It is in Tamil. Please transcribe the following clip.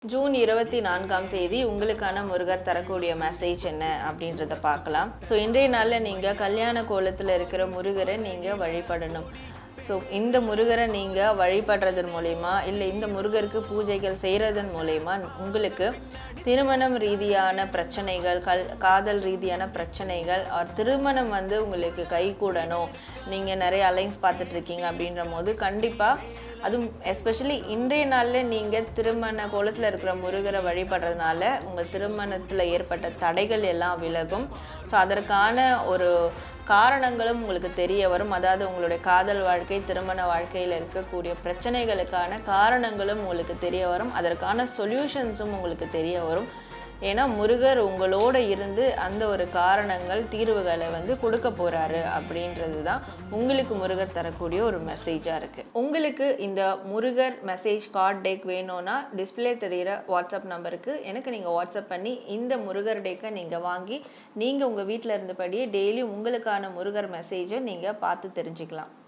ஜூன் 24ஆம் தேதி உங்களுக்கான முருகர் தரக்கூடிய மெசேஜ் என்ன அப்படின்றத பார்க்கலாம். ஸோ இன்றைய நாளில் நீங்கள் கல்யாண கோலத்தில் இருக்கிற முருகரை நீங்கள் வழிபடணும். ஸோ இந்த முருகரை நீங்கள் வழிபடுறதன் மூலயமா இல்லை இந்த முருகருக்கு பூஜைகள் செய்கிறதன் மூலயமா உங்களுக்கு திருமணம் ரீதியான பிரச்சனைகள், காதல் ரீதியான பிரச்சனைகள், திருமணம் உங்களுக்கு கைகூடணும், நீங்கள் நிறைய அலைன்ஸ் பார்த்துட்ருக்கீங்க அப்படின்ற போது கண்டிப்பாக அதுவும் எஸ்பெஷலி இன்றைய நாளில் நீங்கள் திருமண கோலத்தில் இருக்கிற முருகரை வழிபடுறதுனால உங்கள் திருமணத்தில் ஏற்பட்ட தடைகள் எல்லாம் விலகும். ஸோ அதற்கான ஒரு காரணங்களும் உங்களுக்கு தெரிய வரும். அதாவது உங்களுடைய காதல் வாழ்க்கை, திருமண வாழ்க்கையில் இருக்கக்கூடிய பிரச்சனைகளுக்கான காரணங்களும் உங்களுக்கு தெரிய வரும். அதற்கான சொல்யூஷன்ஸும் உங்களுக்கு தெரிய வரும். ஏன்னா முருகர் உங்களோட இருந்து அந்த ஒரு காரணங்கள், தீர்வுகளை கொடுக்க போகிறாரு அப்படின்றது தான் உங்களுக்கு முருகர் தரக்கூடிய ஒரு மெசேஜாக இருக்குது. உங்களுக்கு இந்த முருகர் மெசேஜ் கார்ட் டேக் வேணும்னா டிஸ்பிளே தெரிகிற வாட்ஸ்அப் நம்பருக்கு எனக்கு நீங்கள் வாட்ஸ்அப் பண்ணி இந்த முருகர் டேக்கை நீங்கள் வாங்கி நீங்கள் உங்கள் வீட்டில் இருந்தபடியே டெய்லி உங்களுக்கான முருகர் மெசேஜை நீங்கள் பார்த்து தெரிஞ்சுக்கலாம்.